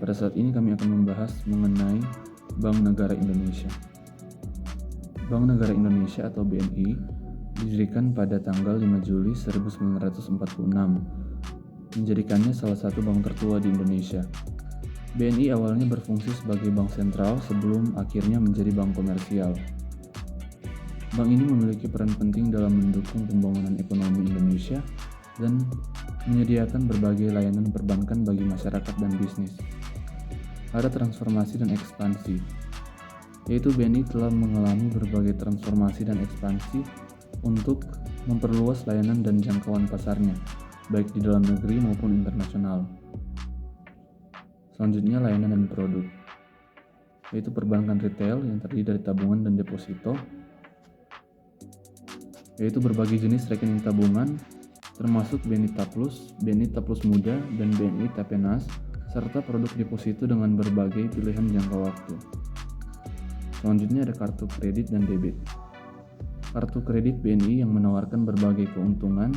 Pada saat ini kami akan membahas mengenai Bank Negara Indonesia. Bank Negara Indonesia atau BNI didirikan pada tanggal 5 Juli 1946, menjadikannya salah satu bank tertua di Indonesia. BNI awalnya berfungsi sebagai bank sentral sebelum akhirnya menjadi bank komersial. Bank ini memiliki peran penting dalam mendukung pembangunan ekonomi Indonesia dan menyediakan berbagai layanan perbankan bagi masyarakat dan bisnis. Ada transformasi dan ekspansi, yaitu BNI telah mengalami berbagai transformasi dan ekspansi untuk memperluas layanan dan jangkauan pasarnya, baik di dalam negeri maupun internasional. Selanjutnya, layanan dan produk, yaitu perbankan retail yang terdiri dari tabungan dan deposito, yaitu berbagai jenis rekening tabungan, termasuk BNI Taplus, BNI Taplus Muda, dan BNI Tapenas, serta produk deposito dengan berbagai pilihan jangka waktu. Selanjutnya ada kartu kredit dan debit. Kartu kredit BNI yang menawarkan berbagai keuntungan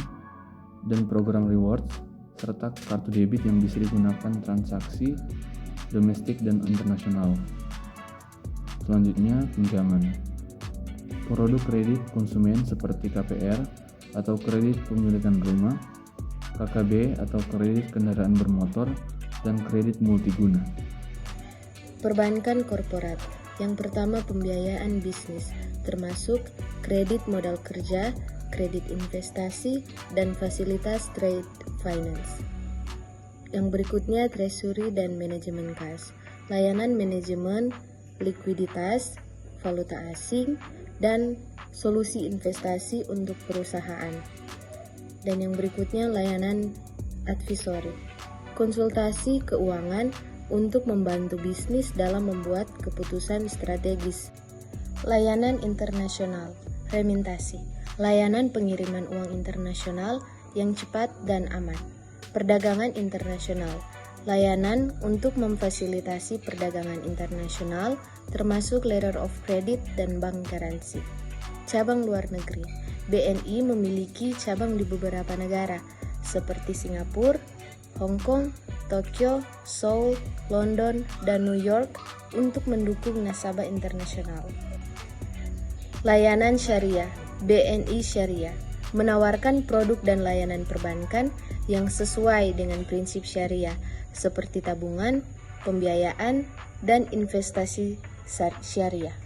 dan program rewards, serta kartu debit yang bisa digunakan transaksi domestik dan internasional. Selanjutnya, pinjaman. Produk kredit konsumen seperti KPR atau kredit pemilikan rumah, KKB atau kredit kendaraan bermotor, dan kredit multiguna. Perbankan korporat. Yang pertama, pembiayaan bisnis, termasuk kredit modal kerja, kredit investasi, dan fasilitas trade finance. Yang berikutnya, treasury dan manajemen kas, layanan manajemen likuiditas, valuta asing, dan solusi investasi untuk perusahaan. Dan yang berikutnya, layanan advisory, konsultasi keuangan untuk membantu bisnis dalam membuat keputusan strategis. Layanan internasional, remintasi, layanan pengiriman uang internasional yang cepat dan aman. Perdagangan internasional, layanan untuk memfasilitasi perdagangan internasional, termasuk letter of credit dan bank garansi. Cabang luar negeri, BNI memiliki cabang di beberapa negara, seperti Singapura, Hong Kong, Tokyo, Seoul, London, dan New York untuk mendukung nasabah internasional. Layanan syariah, BNI Syariah, menawarkan produk dan layanan perbankan yang sesuai dengan prinsip syariah, seperti tabungan, pembiayaan, dan investasi syariah.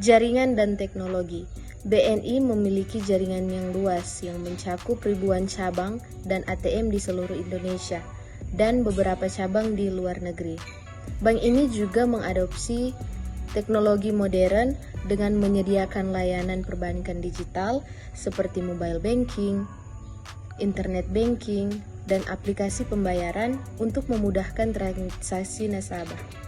Jaringan dan teknologi, BNI memiliki jaringan yang luas yang mencakup ribuan cabang dan ATM di seluruh Indonesia dan beberapa cabang di luar negeri. Bank ini juga mengadopsi teknologi modern dengan menyediakan layanan perbankan digital seperti mobile banking, internet banking, dan aplikasi pembayaran untuk memudahkan transaksi nasabah.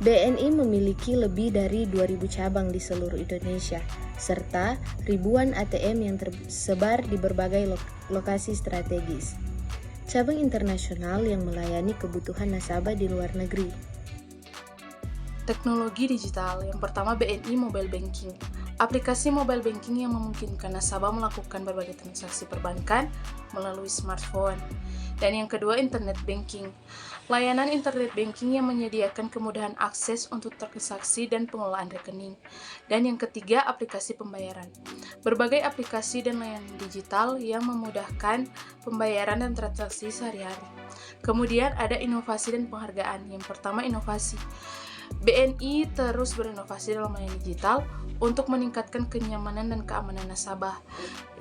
BNI memiliki lebih dari 2.000 cabang di seluruh Indonesia, serta ribuan ATM yang tersebar di berbagai lokasi strategis. Cabang internasional yang melayani kebutuhan nasabah di luar negeri. Teknologi digital, yang pertama BNI Mobile Banking. Aplikasi mobile banking yang memungkinkan nasabah melakukan berbagai transaksi perbankan melalui smartphone. Dan yang kedua, internet banking. Layanan internet banking yang menyediakan kemudahan akses untuk transaksi dan pengelolaan rekening. Dan yang ketiga, aplikasi pembayaran. Berbagai aplikasi dan layanan digital yang memudahkan pembayaran dan transaksi sehari-hari. Kemudian ada inovasi dan penghargaan. Yang pertama, inovasi. BNI terus berinovasi dalam layanan digital untuk meningkatkan kenyamanan dan keamanan nasabah.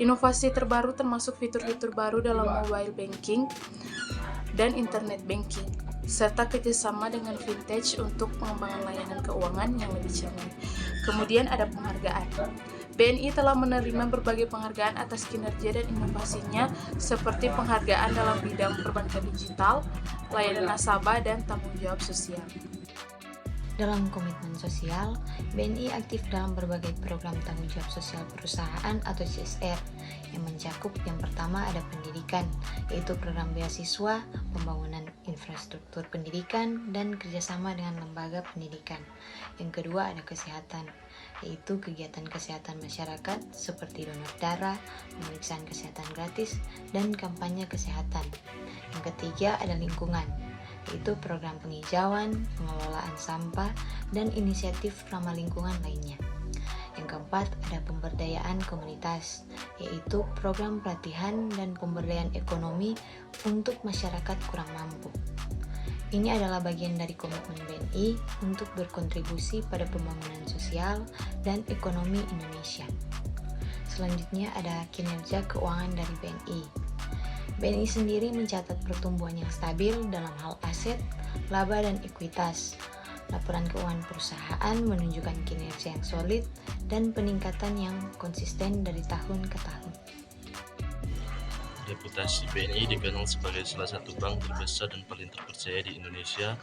Inovasi terbaru termasuk fitur-fitur baru dalam mobile banking dan internet banking, serta kerjasama dengan fintech untuk pengembangan layanan keuangan yang lebih canggih. Kemudian ada penghargaan. BNI telah menerima berbagai penghargaan atas kinerja dan inovasinya, seperti penghargaan dalam bidang perbankan digital, layanan nasabah, dan tanggung jawab sosial. Dalam komitmen sosial, BNI aktif dalam berbagai program tanggung jawab sosial perusahaan atau CSR yang mencakup yang pertama ada pendidikan, yaitu program beasiswa, pembangunan infrastruktur pendidikan, dan kerjasama dengan lembaga pendidikan. Yang kedua ada kesehatan, yaitu kegiatan kesehatan masyarakat seperti donor darah, pemeriksaan kesehatan gratis, dan kampanye kesehatan. Yang ketiga ada lingkungan, yaitu program penghijauan, pengelolaan sampah, dan inisiatif ramah lingkungan lainnya. Yang keempat, ada pemberdayaan komunitas, yaitu program pelatihan dan pemberdayaan ekonomi untuk masyarakat kurang mampu. Ini adalah bagian dari komitmen BNI untuk berkontribusi pada pembangunan sosial dan ekonomi Indonesia. Selanjutnya ada kinerja keuangan dari BNI. BNI sendiri mencatat pertumbuhan yang stabil dalam hal aset, laba, dan ekuitas. Laporan keuangan perusahaan menunjukkan kinerja yang solid dan peningkatan yang konsisten dari tahun ke tahun. Reputasi BNI dikenal sebagai salah satu bank terbesar dan paling terpercaya di Indonesia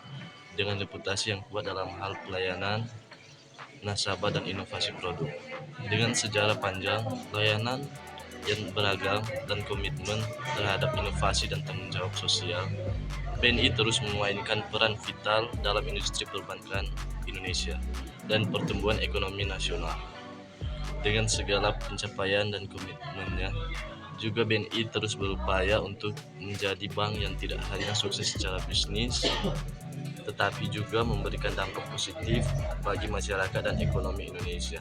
dengan reputasi yang kuat dalam hal pelayanan, nasabah, dan inovasi produk. Dengan sejarah panjang, layanan yang beragam, dan komitmen terhadap inovasi dan tanggung jawab sosial, BNI terus memainkan peran vital dalam industri perbankan Indonesia dan pertumbuhan ekonomi nasional. Dengan segala pencapaian dan komitmennya, juga BNI terus berupaya untuk menjadi bank yang tidak hanya sukses secara bisnis, tetapi juga memberikan dampak positif bagi masyarakat dan ekonomi Indonesia.